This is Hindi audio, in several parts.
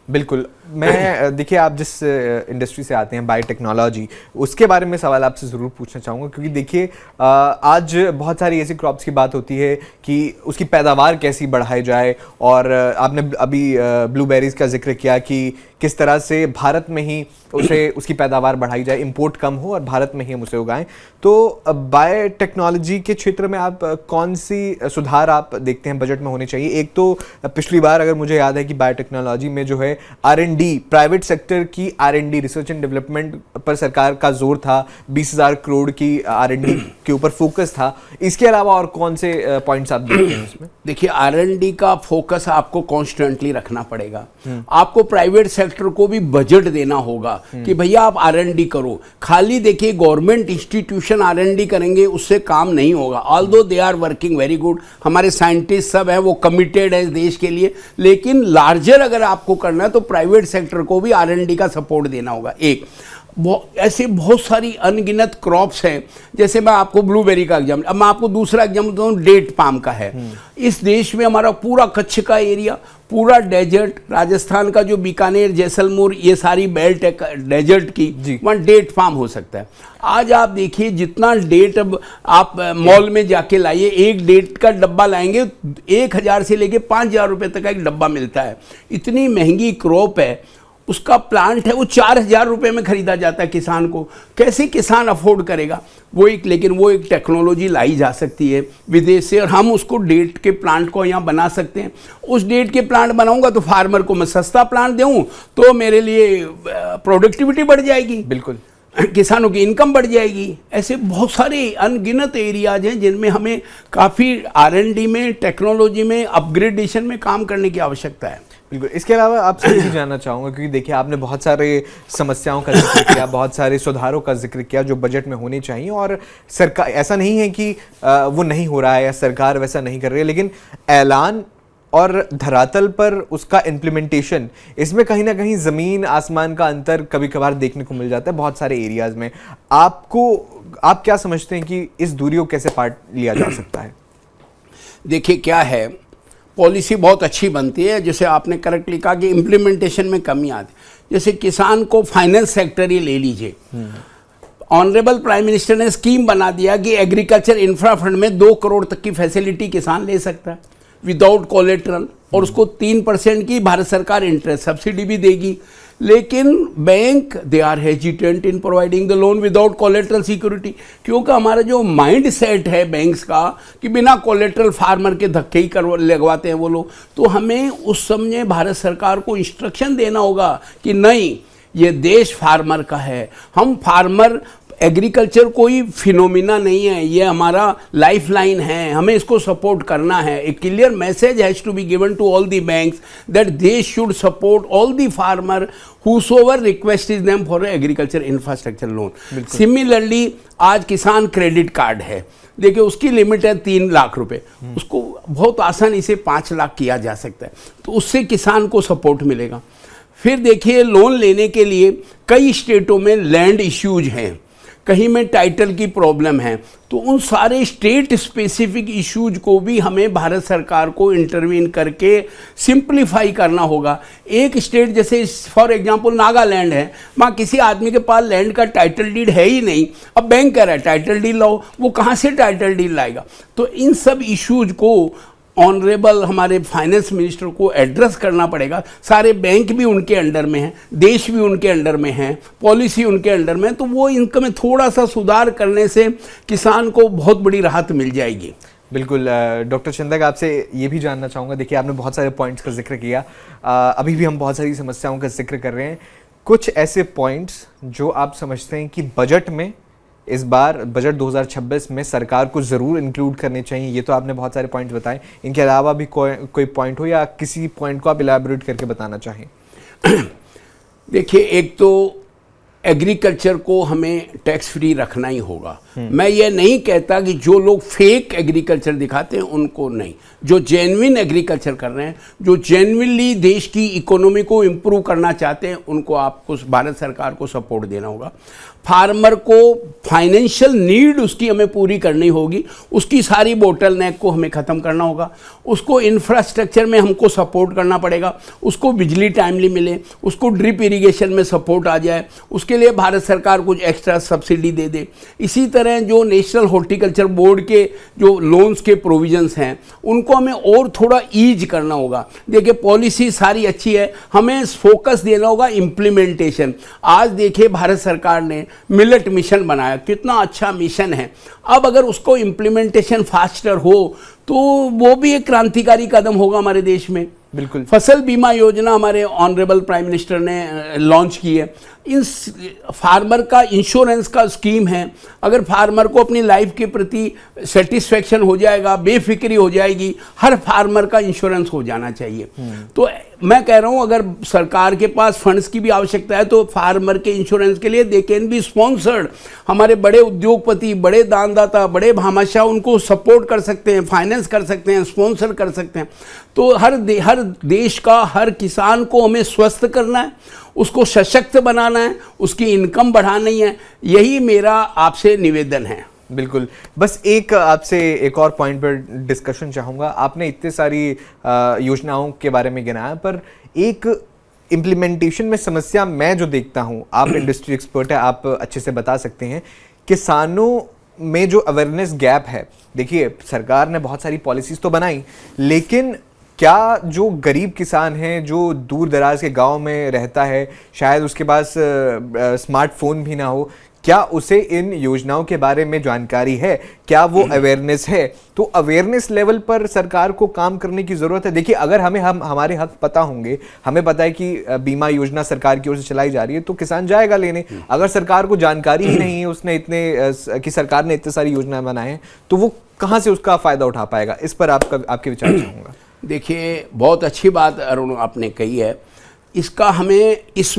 बिल्कुल। मैं देखिए, आप जिस इंडस्ट्री से आते हैं, बायोटेक्नोलॉजी, उसके बारे में सवाल आपसे ज़रूर पूछना चाहूँगा, क्योंकि देखिए आज बहुत सारी ऐसी क्रॉप्स की बात होती है कि उसकी पैदावार कैसी बढ़ाई जाए, और आपने अभी ब्लूबेरीज़ का जिक्र किया कि किस तरह से भारत में ही उसकी पैदावार बढ़ाई जाए, इंपोर्ट कम हो और भारत में ही हम उसे उगाएं। तो बायोटेक्नोलॉजी के क्षेत्र में आप कौन सी सुधार आप देखते हैं बजट में होने चाहिए? एक तो पिछली बार अगर मुझे याद है कि बायोटेक्नोलॉजी में जो है R&D, प्राइवेट सेक्टर की R&D, रिसर्च एंड डेवलपमेंट पर सरकार का जोर था, 20,000 करोड़ की R&D के ऊपर फोकस था। इसके अलावा और कौन से पॉइंट्स आप देखते हैं इसमें? देखिए, R&D का फोकस आपको कॉन्स्टेंटली रखना पड़ेगा। आपको प्राइवेट सेक्टर को भी बजट देना होगा कि भैया आप R&D करो। खाली देखिए गवर्नमेंट इंस्टीट्यूशन R&D करेंगे उससे काम नहीं होगा। Although they are working very good, हमारे साइंटिस्ट सब हैं, वो कमिटेड है इस देश के लिए, लेकिन लार्जर अगर आपको करना है तो प्राइवेट सेक्टर को भी R&D का सपोर्ट देना होगा। एक ऐसे बहुत सारी अनगिनत क्रॉप्स हैं, जैसे मैं आपको ब्लूबेरी का एग्जाम्पल, अब मैं आपको दूसरा एग्जाम्पल दूँ, डेट पाम का है। इस देश में हमारा पूरा कच्छ का एरिया, पूरा डेजर्ट, राजस्थान का जो बीकानेर, जैसलमेर, ये सारी बेल्ट है डेजर्ट की, वहाँ डेट फार्म हो सकता है। आज आप देखिए जितना डेट अब आप मॉल में जाके लाइए, एक डेट का डब्बा लाएंगे 1,000 से लेके 5,000 रुपये तक का एक डब्बा मिलता है। इतनी महंगी क्रॉप है, उसका प्लांट है वो 4,000 रुपये में खरीदा जाता है किसान को। कैसे किसान अफोर्ड करेगा? लेकिन वो एक टेक्नोलॉजी लाई जा सकती है विदेश से, और हम उसको डेट के प्लांट को यहाँ बना सकते हैं। उस डेट के प्लांट बनाऊंगा तो फार्मर को मैं सस्ता प्लांट दूँ तो मेरे लिए प्रोडक्टिविटी बढ़ जाएगी, बिल्कुल, किसानों की इनकम बढ़ जाएगी। ऐसे बहुत सारे अनगिनत एरियाज हैं जिनमें हमें काफ़ी R&D में, टेक्नोलॉजी में, अपग्रेडेशन में काम करने की आवश्यकता है। बिल्कुल। इसके अलावा आपसे ये जानना चाहूँगा, क्योंकि देखिए आपने बहुत सारे समस्याओं का जिक्र किया, बहुत सारे सुधारों का जिक्र किया जो बजट में होने चाहिए, और सरकार, ऐसा नहीं है कि वो नहीं हो रहा है या सरकार वैसा नहीं कर रही है, लेकिन ऐलान और धरातल पर उसका इम्प्लीमेंटेशन, इसमें कहीं ना कहीं ज़मीन आसमान का अंतर कभी कभार देखने को मिल जाता है बहुत सारे एरियाज़ में। आप क्या समझते हैं कि इस दूरी को कैसे पार लिया जा सकता है? देखिए क्या है, पॉलिसी बहुत अच्छी बनती है, जैसे आपने करेक्टली कहा कि इम्प्लीमेंटेशन में कमी आती है। जैसे किसान को फाइनेंस सेक्टर ही ले लीजिए, ऑनरेबल प्राइम मिनिस्टर ने स्कीम बना दिया कि एग्रीकल्चर इंफ्रा फंड में 2 करोड़ तक की फैसिलिटी किसान ले सकता है विदाउट कोलेट्रल, और उसको 3% की भारत सरकार इंटरेस्ट सब्सिडी भी देगी। लेकिन bank they are hesitant in providing the loan without collateral security, क्योंकि हमारा जो माइंड सेट है बैंक्स का कि बिना कोलेट्रल फार्मर के धक्के ही लगवाते हैं वो लोग। तो हमें उस समय भारत सरकार को इंस्ट्रक्शन देना होगा कि नहीं, ये देश फार्मर का है, हम फार्मर, एग्रीकल्चर कोई फिनोमिना नहीं है, ये हमारा लाइफ लाइन है, हमें इसको सपोर्ट करना है। A clear message has to be given to all the banks that they should support all the farmer whosoever request is them for agriculture infrastructure loan. Similarly आज किसान क्रेडिट कार्ड है, देखिए उसकी लिमिट है 3 लाख रुपए, उसको बहुत आसानी से 5 लाख किया जा सकता है, तो उससे किसान को सपोर्ट मिलेगा। फिर देखिए लोन लेने के लिए कई स्टेटों में लैंड इश्यूज हैं, कहीं में टाइटल की प्रॉब्लम है, तो उन सारे स्टेट स्पेसिफिक इश्यूज को भी हमें भारत सरकार को इंटरवीन करके सिंप्लीफाई करना होगा। एक स्टेट जैसे फॉर एग्जांपल नागालैंड है, वहाँ किसी आदमी के पास लैंड का टाइटल डीड है ही नहीं, अब बैंक कह रहा है टाइटल डीड लाओ, वो कहाँ से टाइटल डीड लाएगा? तो इन सब इश्यूज को ऑनरेबल हमारे फाइनेंस मिनिस्टर को एड्रेस करना पड़ेगा। सारे बैंक भी उनके अंडर में हैं, देश भी उनके अंडर में हैं, पॉलिसी उनके अंडर में, तो वो इनकम में थोड़ा सा सुधार करने से किसान को बहुत बड़ी राहत मिल जाएगी। बिल्कुल। डॉक्टर चंदक, आपसे ये भी जानना चाहूँगा, देखिए आपने बहुत सारे पॉइंट्स का जिक्र किया, अभी भी हम बहुत सारी समस्याओं का जिक्र कर रहे हैं। कुछ ऐसे पॉइंट्स जो आप समझते हैं कि बजट में, इस बार बजट 2026 में सरकार को ज़रूर इंक्लूड करने चाहिए? ये तो आपने बहुत सारे पॉइंट्स बताए, इनके अलावा भी कोई पॉइंट हो या किसी पॉइंट को आप इलैबोरेट करके बताना चाहें? देखिए, एक तो एग्रीकल्चर को हमें टैक्स फ्री रखना ही होगा। मैं ये नहीं कहता कि जो लोग फेक एग्रीकल्चर दिखाते हैं उनको नहीं, जो जेन्युइन एग्रीकल्चर कर रहे हैं, जो जेन्युइनली देश की इकोनॉमी को इम्प्रूव करना चाहते हैं, उनको आपको भारत सरकार को सपोर्ट देना होगा। फार्मर को फाइनेंशियल नीड उसकी हमें पूरी करनी होगी, उसकी सारी बोटल नेक को हमें ख़त्म करना होगा, उसको इंफ्रास्ट्रक्चर में हमको सपोर्ट करना पड़ेगा, उसको बिजली टाइमली मिले, उसको ड्रिप इरिगेशन में सपोर्ट आ जाए, उसके लिए भारत सरकार कुछ एक्स्ट्रा सब्सिडी दे दे। इसी तरह जो नेशनल हॉर्टिकल्चर बोर्ड के जो लोन्स के प्रोविजंस हैं उनको हमें और थोड़ा ईज करना होगा। देखिए पॉलिसी सारी अच्छी है, हमें फोकस देना होगा इम्प्लीमेंटेशन। आज देखिए भारत सरकार ने मिलेट मिशन बनाया, कितना अच्छा मिशन है। अब अगर उसको इम्प्लीमेंटेशन फास्टर हो तो वो भी एक क्रांतिकारी कदम होगा हमारे देश में। बिल्कुल। फसल बीमा योजना हमारे ऑनरेबल प्राइम मिनिस्टर ने लॉन्च की है। इन फार्मर का इंश्योरेंस का स्कीम है, अगर फार्मर को अपनी लाइफ के प्रति सेटिस्फेक्शन हो जाएगा, बेफिक्री हो जाएगी, हर फार्मर का इंश्योरेंस हो जाना चाहिए। तो मैं कह रहा हूं अगर सरकार के पास फंड्स की भी आवश्यकता है तो फार्मर के इंश्योरेंस के लिए दे कैन बी स्पॉन्सर्ड। हमारे बड़े उद्योगपति, बड़े दानदाता, बड़े भामाशाह उनको सपोर्ट कर सकते हैं, फाइनेंस कर सकते हैं, स्पॉन्सर कर सकते हैं। तो हर देश का हर किसान को हमें स्वस्थ करना है, उसको सशक्त बनाना है, उसकी इनकम बढ़ानी है। यही मेरा आपसे निवेदन है। बिल्कुल। बस एक आपसे एक और पॉइंट पर डिस्कशन चाहूँगा। आपने इतने सारी योजनाओं के बारे में गिनाया, पर एक इम्प्लीमेंटेशन में समस्या मैं जो देखता हूँ, आप इंडस्ट्री एक्सपर्ट है, आप अच्छे से बता सकते हैं, किसानों में जो अवेयरनेस गैप है। देखिए सरकार ने बहुत सारी पॉलिसीज़ तो बनाई, लेकिन क्या जो गरीब किसान है, जो दूर दराज के गांव में रहता है, शायद उसके पास स्मार्टफोन भी ना हो, क्या उसे इन योजनाओं के बारे में जानकारी है? क्या वो अवेयरनेस है? तो अवेयरनेस लेवल पर सरकार को काम करने की ज़रूरत है। देखिए अगर हमारे हक पता होंगे, हमें पता है कि बीमा योजना सरकार की ओर से चलाई जा रही है, तो किसान जाएगा लेने। अगर सरकार को जानकारी ही नहीं है उसने कि सरकार ने इतनी सारी योजनाएं बनाए हैं, तो वो कहाँ से उसका फ़ायदा उठा पाएगा? इस पर आपके विचार चाहूँगा। देखिए बहुत अच्छी बात अरुण आपने कही है। इसका हमें इस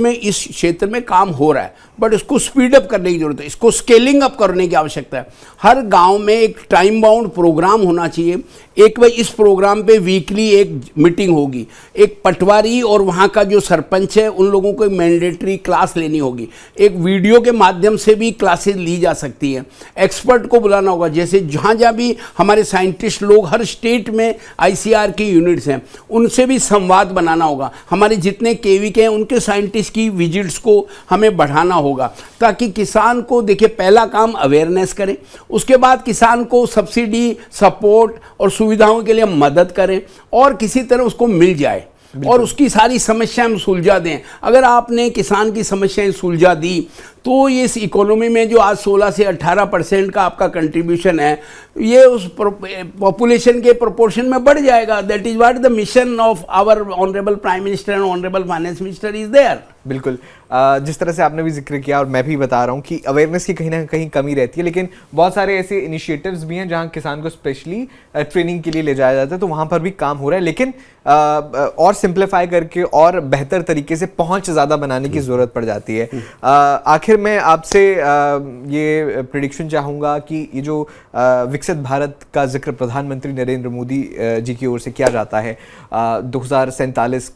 क्षेत्र में काम हो रहा है, बट इसको स्पीड अप करने की जरूरत है, इसको स्केलिंग अप करने की आवश्यकता है। हर गांव में एक टाइम बाउंड प्रोग्राम होना चाहिए। एक भाई इस प्रोग्राम पे वीकली एक मीटिंग होगी, एक पटवारी और वहाँ का जो सरपंच है उन लोगों को मैंडेटरी क्लास लेनी होगी। एक वीडियो के माध्यम से भी क्लासेस ली जा सकती है। एक्सपर्ट को बुलाना होगा, जैसे जहाँ जहाँ भी हमारे साइंटिस्ट लोग, हर स्टेट में ICR की यूनिट्स हैं, उनसे भी संवाद बनाना होगा। हमारे जितने केवी के हैं उनके साइंटिस्ट की विजिट्स को हमें बढ़ाना होगा, ताकि किसान को, देखिए पहला काम अवेयरनेस करें, उसके बाद किसान को सब्सिडी, सपोर्ट और सुविधाओं के लिए मदद करें और किसी तरह उसको मिल जाए और उसकी सारी समस्याएं हम सुलझा दें। अगर आपने किसान की समस्याएं सुलझा दी तो ये इस इकोनॉमी में जो आज 16 से 18% का आपका कंट्रीब्यूशन है, ये उस पॉपुलेशन के प्रोपोर्शन में बढ़ जाएगा। That is what the mission of our honourable prime minister and honourable finance minister is there. बिल्कुल। जिस तरह से आपने भी जिक्र किया और मैं भी बता रहा हूँ कि अवेयरनेस की कहीं ना कहीं कमी रहती है, लेकिन बहुत सारे ऐसे इनिशिएटिव्स भी हैं जहाँ किसान को स्पेशली ट्रेनिंग के लिए ले जाया जाता है, तो वहाँ पर भी काम हो रहा है। लेकिन और सिंप्लीफाई करके और बेहतर तरीके से पहुँच ज़्यादा बनाने की ज़रूरत पड़ जाती है। आखिर मैं आपसे ये प्रेडिक्शन चाहूँगा कि ये जो विकसित भारत का जिक्र प्रधानमंत्री नरेंद्र मोदी जी की ओर से किया जाता है, 2047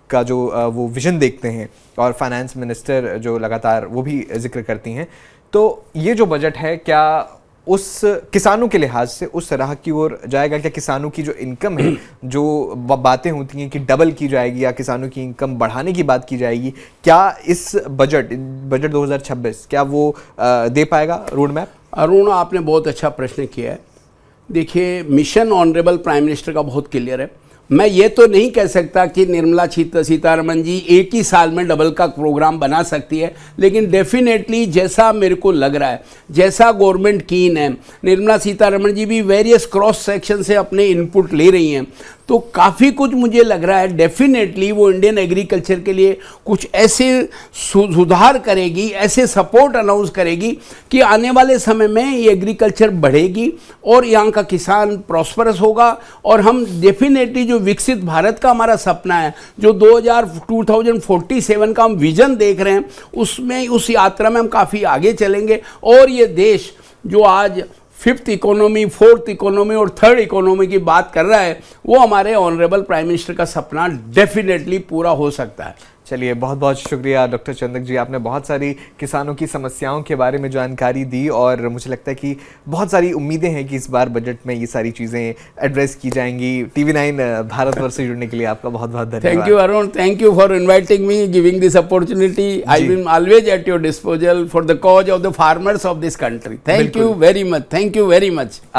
का जो वो विजन देखते हैं और फाइनेंस मिनिस्टर जो लगातार वो भी जिक्र करती हैं, तो ये जो बजट है क्या उस किसानों के लिहाज से उस राह की ओर जाएगा? क्या किसानों की जो इनकम है, जो बातें होती हैं कि डबल की जाएगी या किसानों की इनकम बढ़ाने की बात की जाएगी, क्या इस बजट 2026 क्या वो दे पाएगा रोड मैप? अरुण आपने बहुत अच्छा प्रश्न किया है। देखिए मिशन ऑनरेबल प्राइम मिनिस्टर का बहुत क्लियर है। मैं ये तो नहीं कह सकता कि निर्मला सीतारमण जी एक ही साल में डबल का प्रोग्राम बना सकती है, लेकिन डेफिनेटली जैसा मेरे को लग रहा है, जैसा गवर्नमेंट कीन है, निर्मला सीतारमण जी भी वेरियस क्रॉस सेक्शन से अपने इनपुट ले रही हैं, तो काफ़ी कुछ मुझे लग रहा है डेफिनेटली वो इंडियन एग्रीकल्चर के लिए कुछ ऐसे सुधार करेगी, ऐसे सपोर्ट अनाउंस करेगी कि आने वाले समय में ये एग्रीकल्चर बढ़ेगी और यहाँ का किसान प्रॉस्परस होगा। और हम डेफिनेटली जो विकसित भारत का हमारा सपना है, जो 2047 का हम विजन देख रहे हैं, उसमें उस यात्रा में हम काफ़ी आगे चलेंगे और ये देश जो आज फिफ्थ इकोनॉमी, फोर्थ इकोनॉमी और थर्ड इकोनॉमी की बात कर रहा है, वो हमारे ऑनरेबल प्राइम मिनिस्टर का सपना डेफिनेटली पूरा हो सकता है। चलिए, बहुत बहुत शुक्रिया डॉक्टर चंदक जी, आपने बहुत सारी किसानों की समस्याओं के बारे में जानकारी दी और मुझे लगता है कि बहुत सारी उम्मीदें हैं कि इस बार बजट में ये सारी चीज़ें एड्रेस की जाएंगी। TV9 भारतवर्ष से जुड़ने के लिए आपका बहुत बहुत धन्यवाद। Thank you Arun, thank you for inviting me, giving this opportunity. I will always at your disposal for the cause of the farmers of this country. Thank you very much, thank you very much.